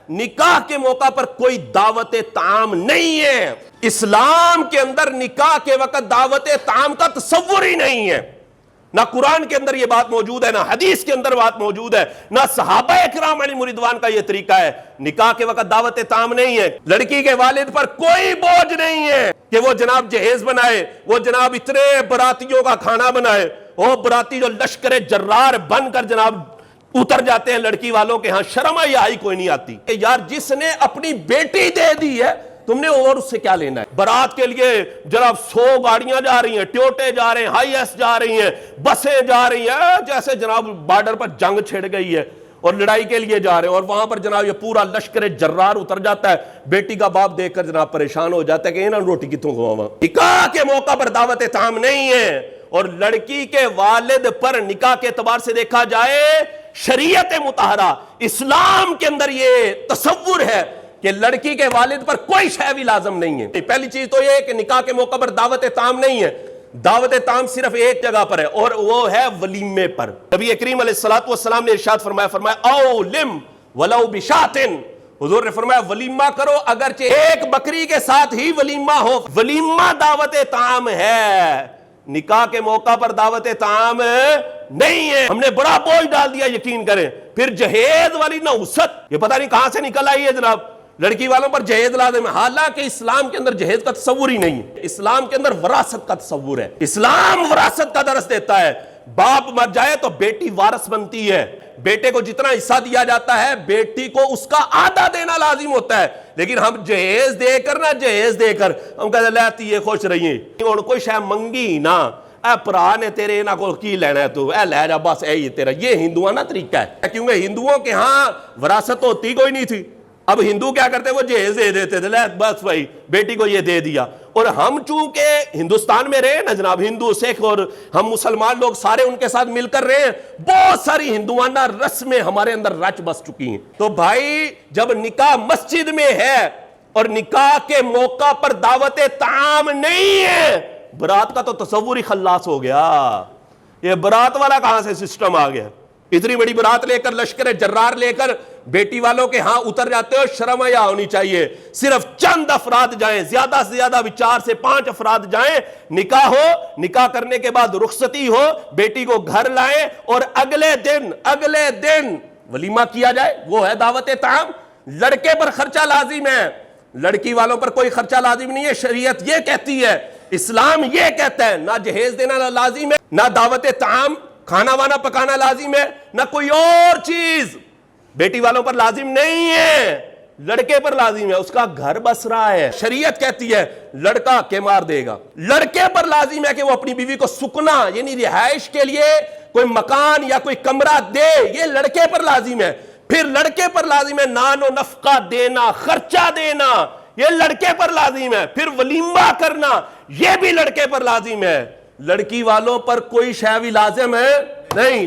نکاح کے موقع پر کوئی دعوت طعام نہیں ہے. اسلام کے اندر نکاح کے وقت دعوت طعام کا تصور ہی نہیں ہے. نہ قرآن کے اندر یہ بات موجود ہے، نہ حدیث کے اندر بات موجود ہے، نہ صحابہ اکرام علیہم رضوان کا یہ طریقہ ہے. نکاح کے وقت دعوت طعام نہیں ہے. لڑکی کے والد پر کوئی بوجھ نہیں ہے کہ وہ جناب جہیز بنائے، وہ جناب اتنے براتیوں کا کھانا بنائے. وہ براتی جو لشکر جرار بن کر جناب اتر جاتے ہیں لڑکی والوں کے ہاں، شرم آئی کوئی نہیں آتی کہ یار جس نے اپنی بیٹی دے دی ہے تم نے اور اس سے کیا لینا ہے. برات کے لیے جناب 100 گاڑیاں جا رہی ہیں، ٹیوٹے جا رہے ہیں، ہائی ایس جا رہی ہیں، بسیں جا رہی ہیں، جیسے جناب بارڈر پر جنگ چھڑ گئی ہے اور لڑائی کے لیے جا رہے ہیں. اور وہاں پر جناب یہ پورا لشکر جرار اتر جاتا ہے. بیٹی کا باپ دیکھ کر جناب پریشان ہو جاتا ہے کہ انہوں نے روٹی کتوں کھواواں. نکاح کے موقع پر دعوت طعام نہیں ہے. اور لڑکی کے والد پر نکاح کے اعتبار سے دیکھا جائے شریعت مطہرہ اسلام کے اندر یہ تصور ہے کہ لڑکی کے والد پر کوئی شے بھی لازم نہیں ہے. پہلی چیز تو یہ ہے کہ نکاح کے موقع پر دعوت طعام نہیں ہے. دعوت طعام صرف ایک جگہ پر ہے اور وہ ہے ولیمے پر. نبی کریم علیہ الصلوۃ والسلام نے ارشاد فرمایا اولم ولو بشاۃ. حضور نے فرمایا ولیمہ کرو اگرچہ ایک بکری کے ساتھ ہی ولیمہ ہو. ولیمہ دعوت طعام ہے. نکاح کے موقع پر دعوت طعام نہیں ہے. ہم نے بڑا بوجھ ڈال دیا یقین کریں. پھر جہیز والی نحوست یہ پتہ نہیں کہاں سے نکل آئی ہے جناب. لڑکی والوں پر جہیز لازم ہے، حالانکہ اسلام کے اندر جہیز کا تصور ہی نہیں ہے. اسلام کے اندر وراثت کا تصور ہے. اسلام وراثت کا درس دیتا ہے. باپ مر جائے تو بیٹی وارث بنتی ہے. بیٹے کو جتنا حصہ دیا جاتا ہے بیٹی کو اس کا آدھا دینا لازم ہوتا ہے. لیکن ہم جہیز دے کر ہم کہتے لیتی یہ خوش رہی ہیں اور کوئی شے منگی نا اے پرا نے تیرے نہ کو کی لینا ہے تو اے لے جا بس اے تیرا. یہ ہندوانہ طریقہ ہے کیونکہ ہندوؤں کے ہاں وراثت ہوتی کوئی نہیں تھی. اب ہندو کیا کرتے وہ جہیز دے دیتے تھے، بس بھائی بیٹی کو یہ دے دیا. اور ہم چونکہ ہندوستان میں رہے نا جناب، ہندو سکھ اور ہم مسلمان لوگ سارے ان کے ساتھ مل کر رہے ہیں، بہت ساری ہندوانہ رسمیں ہمارے اندر رچ بس چکی ہیں. تو بھائی جب نکاح مسجد میں ہے اور نکاح کے موقع پر دعوت طعام نہیں ہے، برات کا تو تصور ہی خلاص ہو گیا. یہ برات والا کہاں سے سسٹم آ گیا؟ اتنی بڑی برات لے کر لشکر جرار لے کر بیٹی والوں کے ہاں اتر جاتے ہو. شرم حیا ہونی چاہیے. صرف چند افراد جائیں، زیادہ سے زیادہ 4 سے 5 افراد جائیں. نکاح ہو، نکاح کرنے کے بعد رخصتی ہو، بیٹی کو گھر لائیں اور اگلے دن ولیمہ کیا جائے. وہ ہے دعوت طعام. لڑکے پر خرچہ لازم ہے، لڑکی والوں پر کوئی خرچہ لازم نہیں ہے. شریعت یہ کہتی ہے، اسلام یہ کہتا ہے نہ جہیز دینا لازم ہے، نہ دعوت طعام کھانا وانا پکانا لازم ہے، نہ کوئی اور چیز بیٹی والوں پر لازم نہیں ہے. لڑکے پر لازم ہے، اس کا گھر بس رہا ہے. شریعت کہتی ہے لڑکا کیمار دے گا. لڑکے پر لازم ہے کہ وہ اپنی بیوی کو سکنا یعنی رہائش کے لیے کوئی مکان یا کوئی کمرہ دے. یہ لڑکے پر لازم ہے. پھر لڑکے پر لازم ہے نان و نفقہ دینا، خرچہ دینا. یہ لڑکے پر لازم ہے. پھر ولیمہ کرنا یہ بھی لڑکے پر لازم ہے. لڑکی والوں پر کوئی شے بھی لازم ہے نہیں.